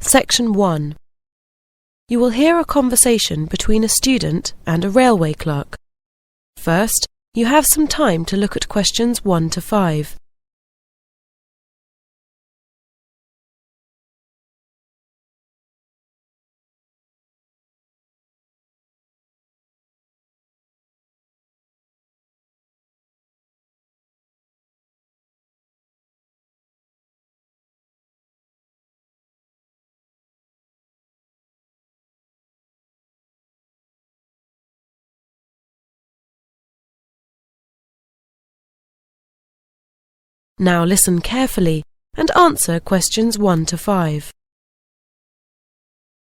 Section 1. You will hear a conversation between a student and a railway clerk. First, you have some time to look at questions 1 to 5. Now listen carefully and answer questions 1 to 5.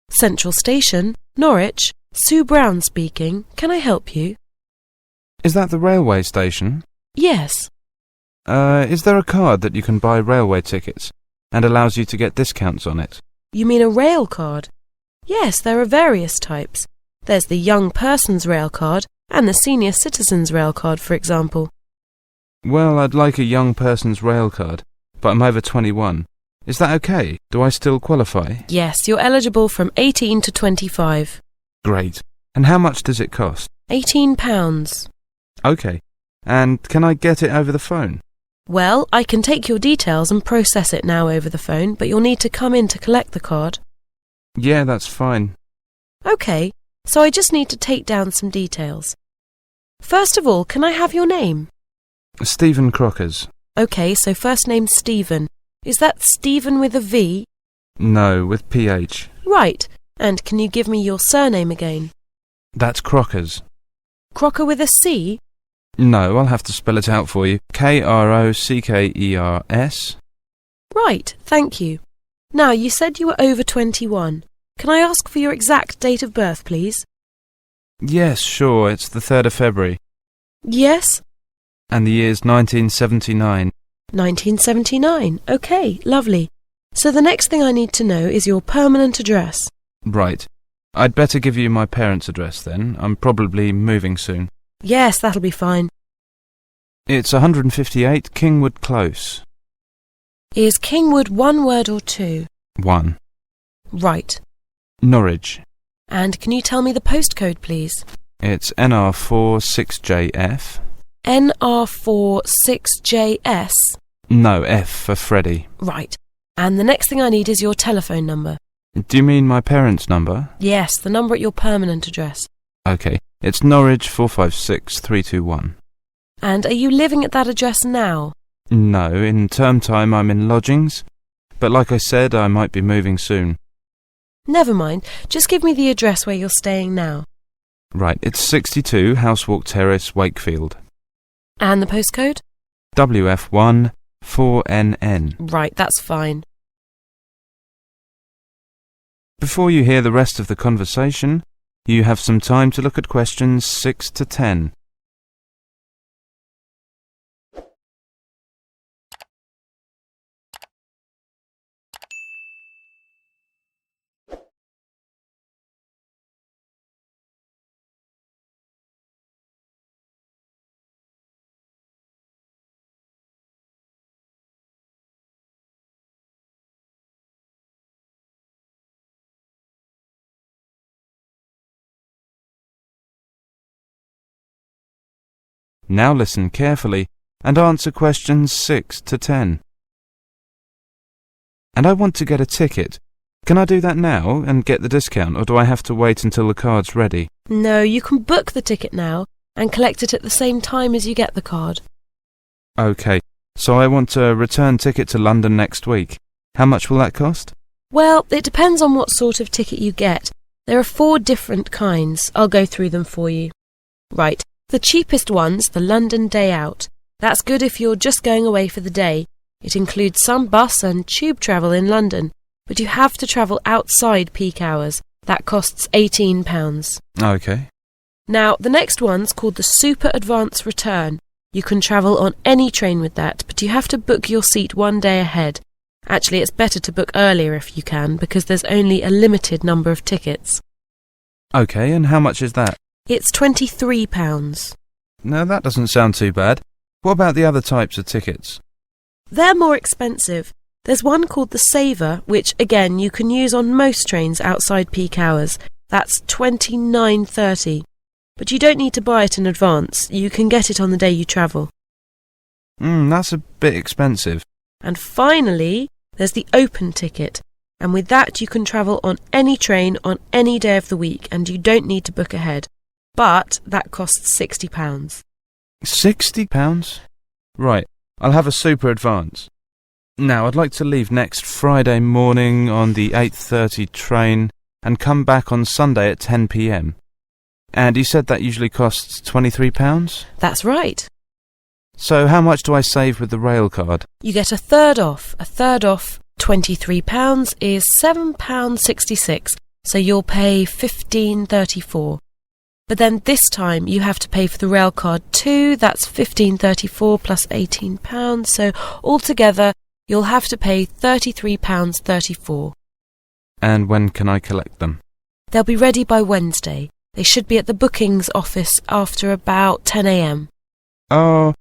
Central Station, Norwich, Sue Brown speaking. Can I help you? Is that the railway station? Yes. Is there a card that you can buy railway tickets and allows you to get discounts on it? You mean a Railcard? Yes, there are various types. There's the Young Person's Railcard and the Senior Citizen's Railcard, for example. Well, I'd like a young person's Railcard, but I'm over 21. Is that okay? Do I still qualify? Yes, you're eligible from 18 to 25. Great. And how much does it cost? £18. Okay. And can I get it over the phone? Well, I can take your details and process it now over the phone, but you'll need to come in to collect the card. Yeah, that's fine. Okay, so I just need to take down some details. First of all, can I have your name? Stephen Crockers. Okay, so first name Stephen. Is that Stephen with a V? No, with PH. Right. And can you give me your surname again? That's Crockers. Crocker with a C? No, I'll have to spell it out for you. Krockers. Right, thank you. Now, you said you were over 21. Can I ask for your exact date of birth, please? Yes, sure, it's the 3rd of February. Yes? And the year's 1979. 1979. OK, lovely. So the next thing I need to know is your permanent address. Right. I'd better give you my parents' address then. I'm probably moving soon. Yes, that'll be fine. It's 158 Kingwood Close. Is Kingwood one word or two? One. Right. Norwich. And can you tell me the postcode, please? It's NR4 6JF. NR4 6JS? No, F for Freddy. Right. And the next thing I need is your telephone number. Do you mean my parents' number? Yes, the number at your permanent address. OK. It's Norwich 456 321. And are you living at that address now? No, in term time I'm in lodgings. But like I said, I might be moving soon. Never mind. Just give me the address where you're staying now. Right, it's 62 Housewalk Terrace, Wakefield. And the postcode? WF1 4NN. Right, that's fine. Before you hear the rest of the conversation, you have some time to look at questions 6 to 10. Now listen carefully and answer questions 6 to 10. And I want to get a ticket. Can I do that now and get the discount, or do I have to wait until the card's ready? No, you can book the ticket now and collect it at the same time as you get the card. OK, so I want a return ticket to London next week. How much will that cost? Well, it depends on what sort of ticket you get. There are 4 different kinds. I'll go through them for you. Right. The cheapest one's the London Day Out. That's good if you're just going away for the day. It includes some bus and tube travel in London, but you have to travel outside peak hours. That costs £18. OK. Now, the next one's called the Super Advance Return. You can travel on any train with that, but you have to book your seat 1 day ahead. Actually, it's better to book earlier if you can, because there's only a limited number of tickets. OK, and how much is that? It's £23. No, that doesn't sound too bad. What about the other types of tickets? They're more expensive. There's one called the Saver, which, again, you can use on most trains outside peak hours. That's $29.30. But you don't need to buy it in advance. You can get it on the day you travel. That's a bit expensive. And finally, there's the Open ticket. And with that, you can travel on any train on any day of the week, and you don't need to book ahead. But that costs £60. £60? Right, I'll have a super advance. Now, I'd like to leave next Friday morning on the 8:30 train and come back on Sunday at 10 p.m. And you said that usually costs £23? That's right. So how much do I save with the Railcard? You get a third off. A third off £23 is £7.66, so you'll pay £15.34. But then this time you have to pay for the Railcard too. That's £15.34 plus £18, so altogether you'll have to pay £33.34. And when can I collect them? They'll be ready by Wednesday. They should be at the bookings office after about 10 a.m. Oh,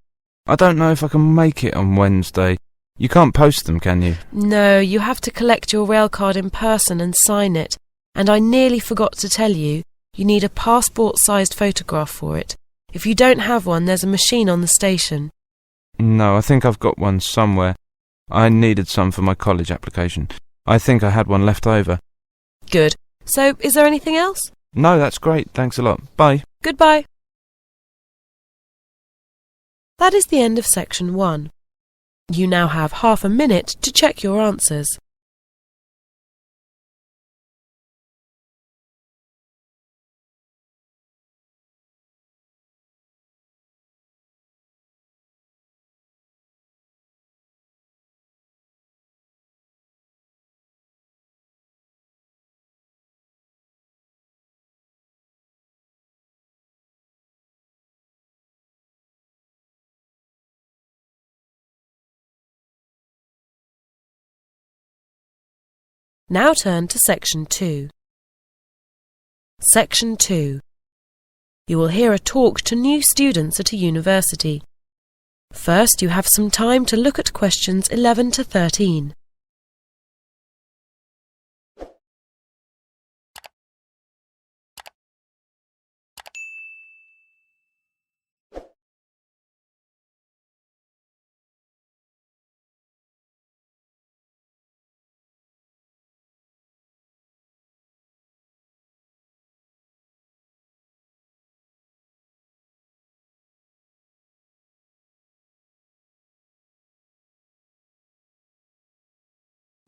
I don't know if I can make it on Wednesday. You can't post them, can you? No, you have to collect your Railcard in person and sign it. And I nearly forgot to tell you, you need a passport-sized photograph for it. If you don't have one, there's a machine on the station. No, I think I've got one somewhere. I needed some for my college application. I think I had one left over. Good. So, is there anything else? No, that's great. Thanks a lot. Bye. Goodbye. That is the end of section 1. You now have half a minute to check your answers. Now turn to section 2. Section 2. You will hear a talk to new students at a university. First, you have some time to look at questions 11 to 13.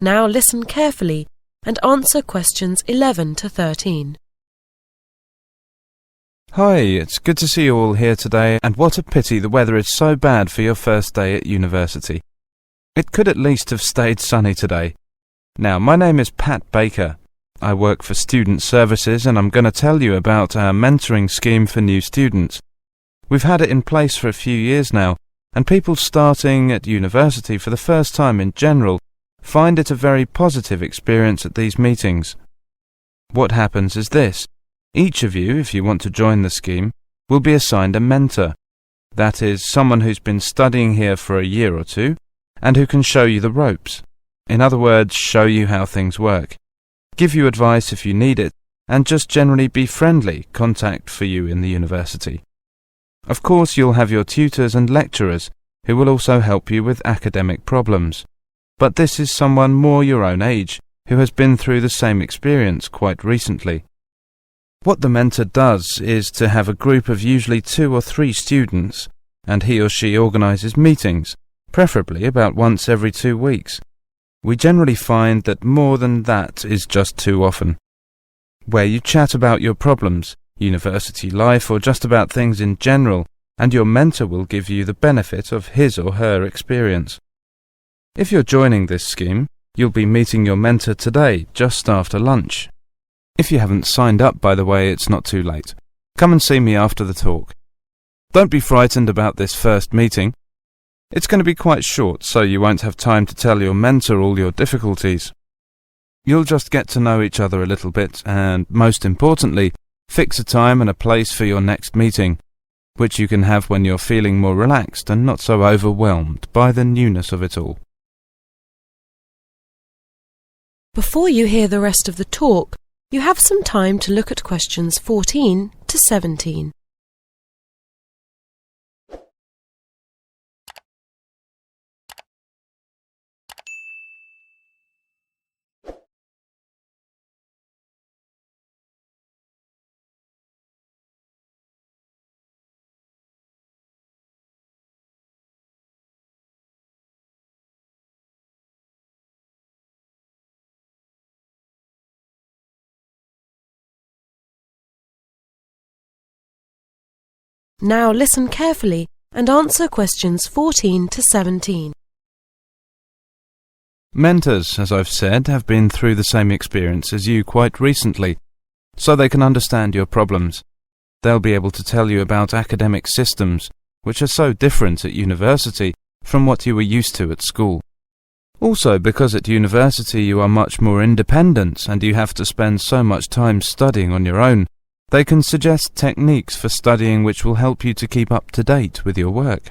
Now listen carefully and answer questions 11 to 13. Hi, it's good to see you all here today, and what a pity the weather is so bad for your first day at university. It could at least have stayed sunny today. Now, my name is Pat Baker. I work for Student Services, and I'm going to tell you about our mentoring scheme for new students. We've had it in place for a few years now, and people starting at university for the first time in general find it a very positive experience at these meetings. What happens is this. Each of you, if you want to join the scheme, will be assigned a mentor. That is, someone who's been studying here for a year or two, and who can show you the ropes. In other words, show you how things work. Give you advice if you need it, and just generally be friendly contact for you in the university. Of course, you'll have your tutors and lecturers, who will also help you with academic problems. But this is someone more your own age, who has been through the same experience quite recently. What the mentor does is to have a group of usually 2 or 3 students, and he or she organises meetings, preferably about once every 2 weeks. We generally find that more than that is just too often. Where you chat about your problems, university life, or just about things in general, and your mentor will give you the benefit of his or her experience. If you're joining this scheme, you'll be meeting your mentor today, just after lunch. If you haven't signed up, by the way, it's not too late. Come and see me after the talk. Don't be frightened about this first meeting. It's going to be quite short, so you won't have time to tell your mentor all your difficulties. You'll just get to know each other a little bit, and, most importantly, fix a time and a place for your next meeting. which you can have when you're feeling more relaxed and not so overwhelmed by the newness of it all. Before you hear the rest of the talk, you have some time to look at questions 14 to 17. Now listen carefully and answer questions 14 to 17. Mentors, as I've said, have been through the same experience as you quite recently, so they can understand your problems. They'll be able to tell you about academic systems, which are so different at university from what you were used to at school. Also, because at university you are much more independent and you have to spend so much time studying on your own, they can suggest techniques for studying which will help you to keep up to date with your work.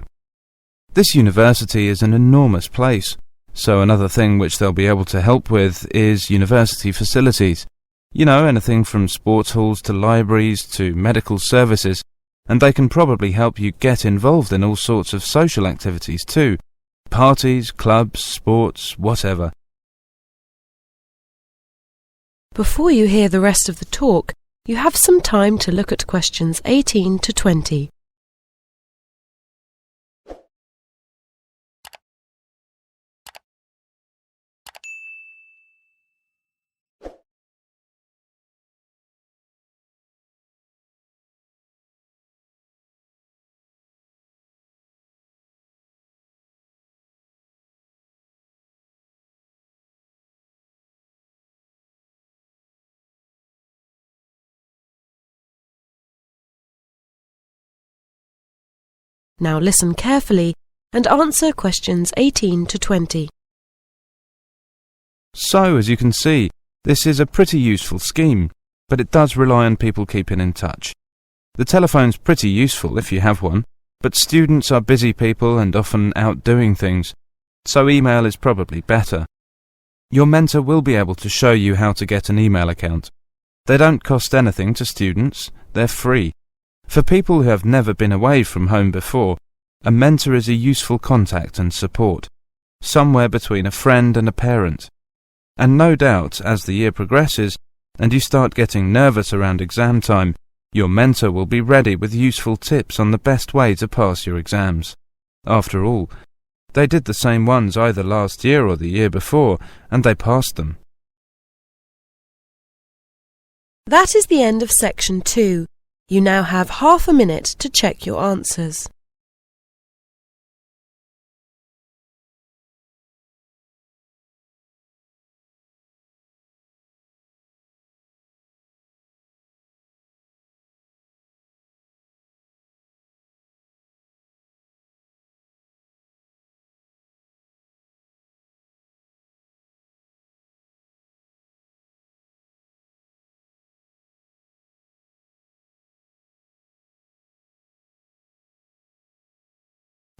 This university is an enormous place, so another thing which they'll be able to help with is university facilities. You know, anything from sports halls to libraries to medical services, and they can probably help you get involved in all sorts of social activities too. Parties, clubs, sports, whatever. Before you hear the rest of the talk, you have some time to look at questions 18 to 20. Now listen carefully and answer questions 18 to 20. So, as you can see, this is a pretty useful scheme, but it does rely on people keeping in touch. The telephone's pretty useful if you have one, but students are busy people and often out doing things, so email is probably better. Your mentor will be able to show you how to get an email account. They don't cost anything to students, they're free. For people who have never been away from home before, a mentor is a useful contact and support, somewhere between a friend and a parent. And no doubt, as the year progresses, and you start getting nervous around exam time, your mentor will be ready with useful tips on the best way to pass your exams. After all, they did the same ones either last year or the year before, and they passed them. That is the end of section 2. You now have half a minute to check your answers.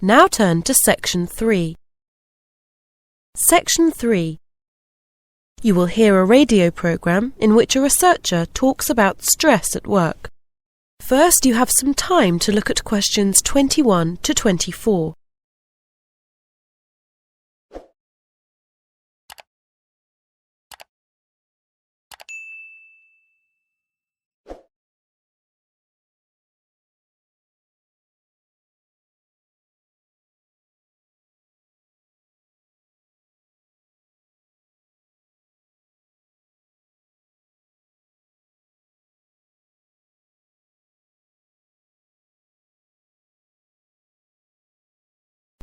Now turn to section 3. Section 3. You will hear a radio program in which a researcher talks about stress at work. First, you have some time to look at questions 21 to 24.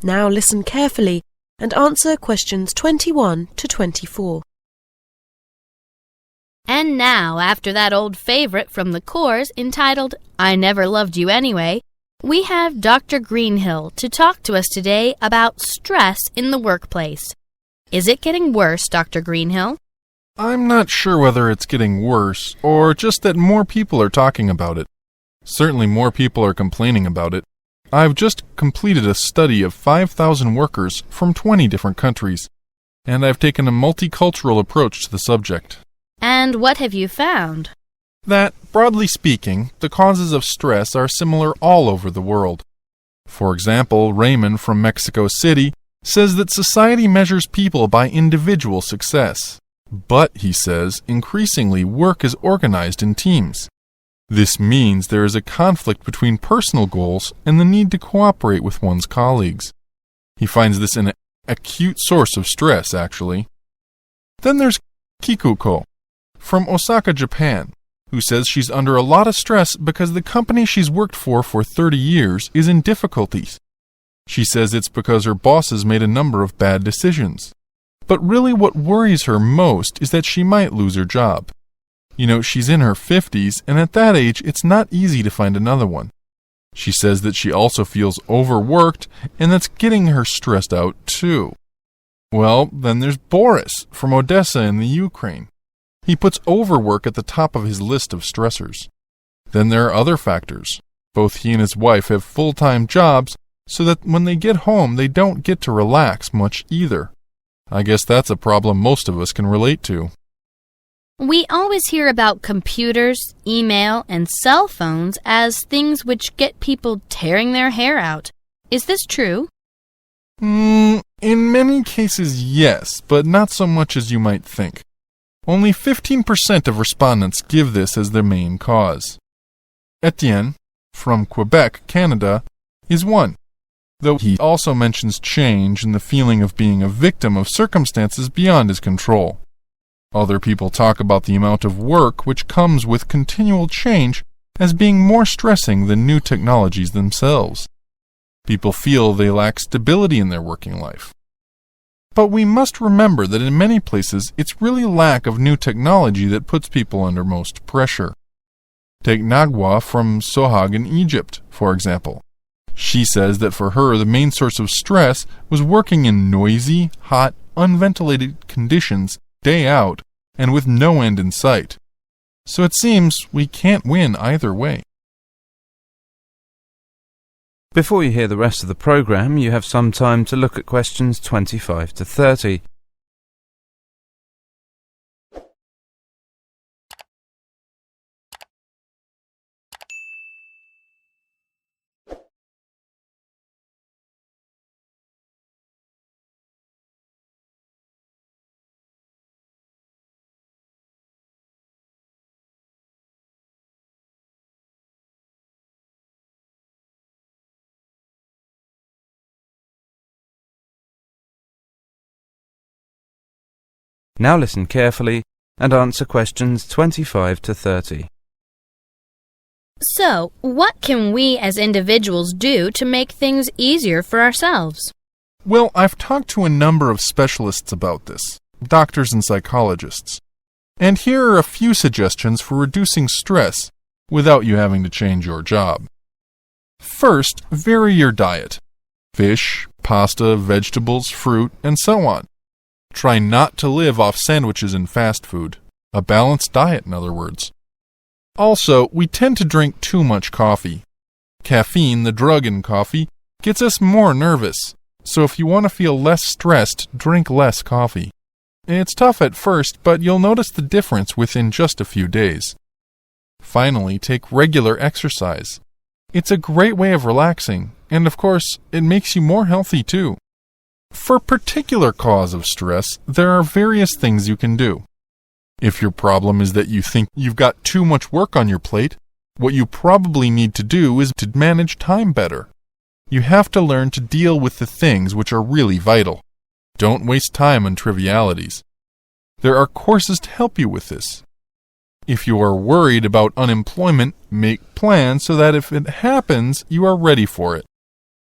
Now listen carefully and answer questions 21 to 24. And now, after that old favorite from the course entitled, I Never Loved You Anyway, we have Dr. Greenhill to talk to us today about stress in the workplace. Is it getting worse, Dr. Greenhill? I'm not sure whether it's getting worse or just that more people are talking about it. Certainly more people are complaining about it. I've just completed a study of 5,000 workers from 20 different countries, and I've taken a multicultural approach to the subject. And what have you found? That, broadly speaking, the causes of stress are similar all over the world. For example, Raymond from Mexico City says that society measures people by individual success. But, he says, increasingly work is organized in teams. This means there is a conflict between personal goals and the need to cooperate with one's colleagues. He finds this an acute source of stress, actually. Then there's Kikuko from Osaka, Japan, who says she's under a lot of stress because the company she's worked for 30 years is in difficulties. She says it's because her bosses made a number of bad decisions. But really what worries her most is that she might lose her job. You know, she's in her 50s, and at that age, it's not easy to find another one. She says that she also feels overworked, and that's getting her stressed out too. Well, then there's Boris from Odessa in the Ukraine. He puts overwork at the top of his list of stressors. Then there are other factors. Both he and his wife have full-time jobs, so that when they get home, they don't get to relax much either. I guess that's a problem most of us can relate to. We always hear about computers, email, and cell phones as things which get people tearing their hair out. Is this true? In many cases, yes, but not so much as you might think. Only 15% of respondents give this as their main cause. Etienne, from Quebec, Canada, is one, though he also mentions change and the feeling of being a victim of circumstances beyond his control. Other people talk about the amount of work which comes with continual change as being more stressing than new technologies themselves. People feel they lack stability in their working life. But we must remember that in many places it's really lack of new technology that puts people under most pressure. Take Nagwa from Sohag in Egypt, for example. She says that for her the main source of stress was working in noisy, hot, unventilated conditions day out, and with no end in sight. So it seems we can't win either way. Before you hear the rest of the programme, you have some time to look at questions 25 to 30. Now listen carefully and answer questions 25 to 30. So, what can we as individuals do to make things easier for ourselves? Well, I've talked to a number of specialists about this, doctors and psychologists. And here are a few suggestions for reducing stress without you having to change your job. First, vary your diet. Fish, pasta, vegetables, fruit, and so on. Try not to live off sandwiches and fast food. A balanced diet, in other words. Also, we tend to drink too much coffee. Caffeine, the drug in coffee, gets us more nervous. So if you want to feel less stressed, drink less coffee. It's tough at first, but you'll notice the difference within just a few days. Finally, take regular exercise. It's a great way of relaxing, and of course, it makes you more healthy too. For a particular cause of stress, there are various things you can do. If your problem is that you think you've got too much work on your plate, what you probably need to do is to manage time better. You have to learn to deal with the things which are really vital. Don't waste time on trivialities. There are courses to help you with this. If you are worried about unemployment, make plans so that if it happens, you are ready for it.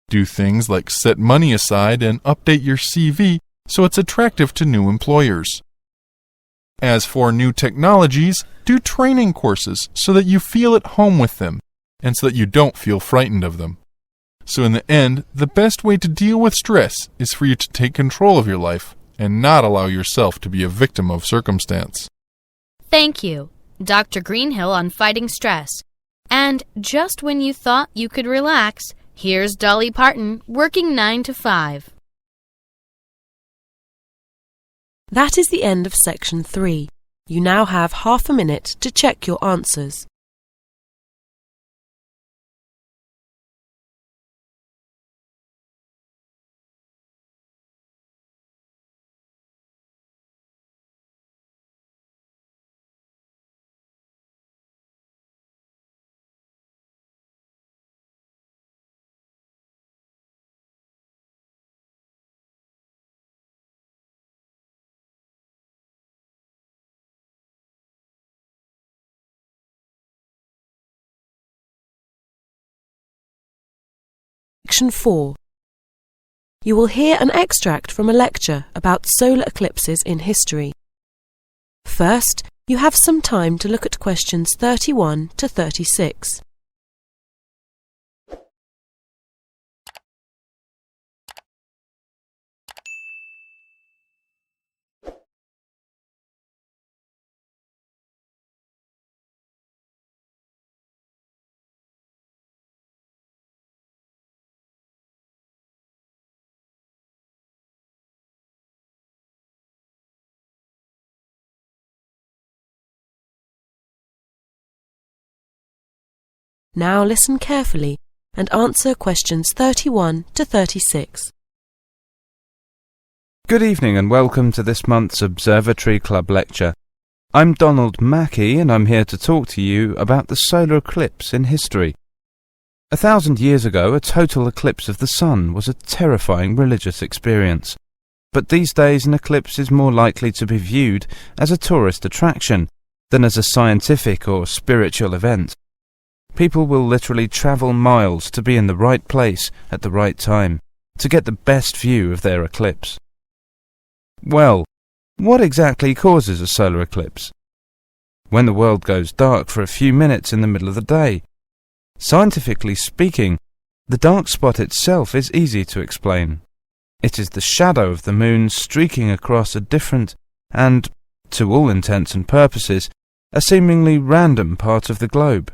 Do things like set money aside and update your CV so it's attractive to new employers. As for new technologies, do training courses so that you feel at home with them and so that you don't feel frightened of them. So in the end, the best way to deal with stress is for you to take control of your life and not allow yourself to be a victim of circumstance. Thank you, Dr. Greenhill on fighting stress. And just when you thought you could relax, here's Dolly Parton working 9 to 5. That is the end of section 3. You now have half a minute to check your answers. Section 4. You will hear an extract from a lecture about solar eclipses in history. First, you have some time to look at questions 31 to 36. Now listen carefully and answer questions 31 to 36. Good evening and welcome to this month's Observatory Club lecture. I'm Donald Mackey and I'm here to talk to you about the solar eclipse in history. 1,000 years ago, a total eclipse of the sun was a terrifying religious experience. But these days an eclipse is more likely to be viewed as a tourist attraction than as a scientific or spiritual event. People will literally travel miles to be in the right place at the right time, to get the best view of their eclipse. Well, what exactly causes a solar eclipse? When the world goes dark for a few minutes in the middle of the day. Scientifically speaking, the dark spot itself is easy to explain. It is the shadow of the moon streaking across a different and, to all intents and purposes, a seemingly random part of the globe.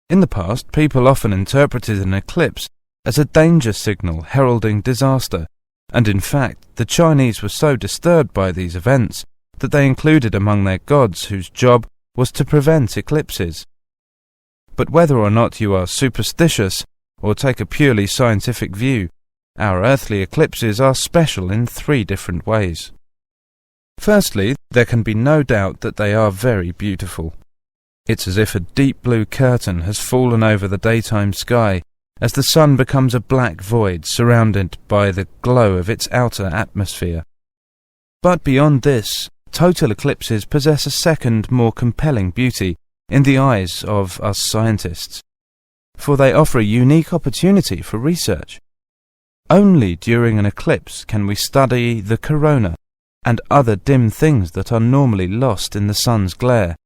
In the past, people often interpreted an eclipse as a danger signal heralding disaster, and in fact, the Chinese were so disturbed by these events that they included among their gods whose job was to prevent eclipses. But whether or not you are superstitious or take a purely scientific view, our earthly eclipses are special in 3 different ways. Firstly, there can be no doubt that they are very beautiful. It's as if a deep blue curtain has fallen over the daytime sky as the sun becomes a black void surrounded by the glow of its outer atmosphere. But beyond this, total eclipses possess a second, more compelling beauty in the eyes of us scientists, for they offer a unique opportunity for research. Only during an eclipse can we study the corona and other dim things that are normally lost in the sun's glare.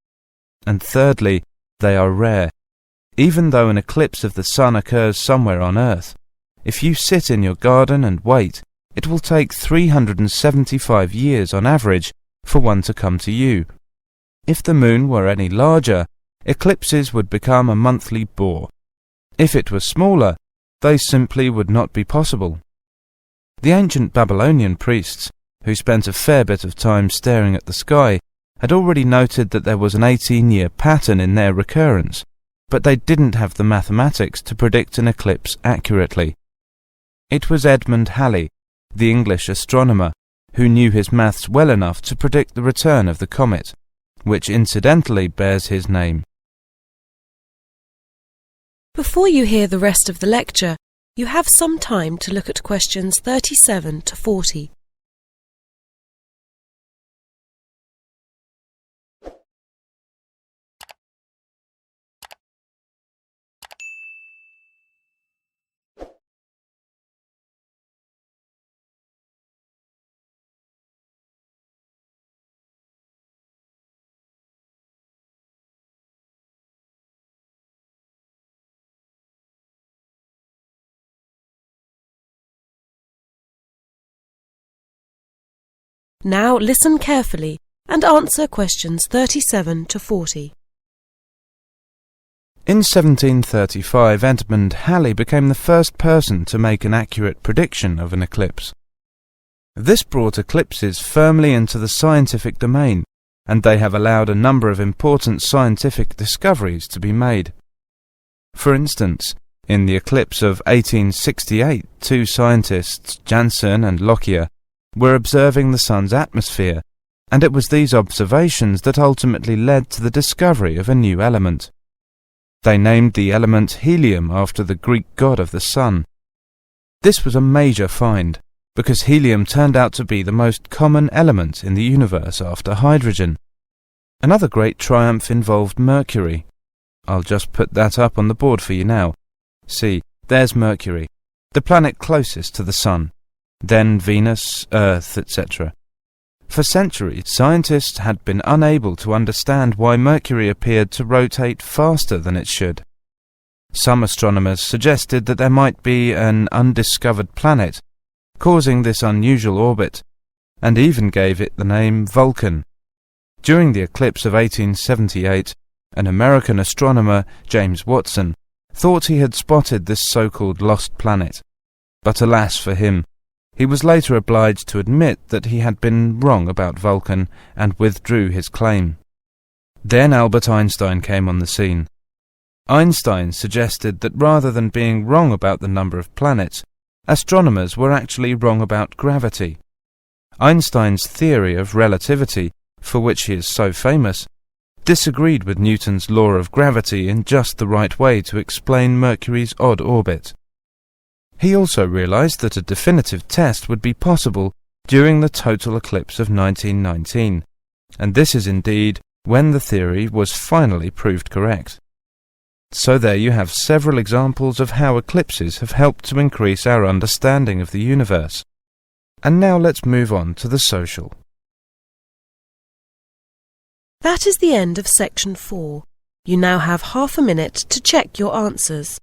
And thirdly, they are rare. Even though an eclipse of the sun occurs somewhere on Earth, if you sit in your garden and wait, it will take 375 years on average for one to come to you. If the moon were any larger, eclipses would become a monthly bore. If it were smaller, they simply would not be possible. The ancient Babylonian priests, who spent a fair bit of time staring at the sky, had already noted that there was an 18-year pattern in their recurrence, but they didn't have the mathematics to predict an eclipse accurately. It was Edmund Halley, the English astronomer, who knew his maths well enough to predict the return of the comet, which incidentally bears his name. Before you hear the rest of the lecture, you have some time to look at questions 37 to 40. Now listen carefully and answer questions 37 to 40. In 1735, Edmund Halley became the first person to make an accurate prediction of an eclipse. This brought eclipses firmly into the scientific domain, and they have allowed a number of important scientific discoveries to be made. For instance, in the eclipse of 1868, two scientists, Janssen and Lockyer, were observing the Sun's atmosphere, and it was these observations that ultimately led to the discovery of a new element. They named the element helium after the Greek god of the Sun. This was a major find, because helium turned out to be the most common element in the universe after hydrogen. Another great triumph involved Mercury. I'll just put that up on the board for you now. See, there's Mercury, the planet closest to the Sun, then Venus, Earth, etc. For centuries, scientists had been unable to understand why Mercury appeared to rotate faster than it should. Some astronomers suggested that there might be an undiscovered planet causing this unusual orbit, and even gave it the name Vulcan. During the eclipse of 1878, an American astronomer, James Watson, thought he had spotted this so-called lost planet. But alas for him, he was later obliged to admit that he had been wrong about Vulcan and withdrew his claim. Then Albert Einstein came on the scene. Einstein suggested that rather than being wrong about the number of planets, astronomers were actually wrong about gravity. Einstein's theory of relativity, for which he is so famous, disagreed with Newton's law of gravity in just the right way to explain Mercury's odd orbit. He also realized that a definitive test would be possible during the total eclipse of 1919, and this is indeed when the theory was finally proved correct. So there you have several examples of how eclipses have helped to increase our understanding of the universe. And now let's move on to the social. That is the end of section 4. You now have half a minute to check your answers.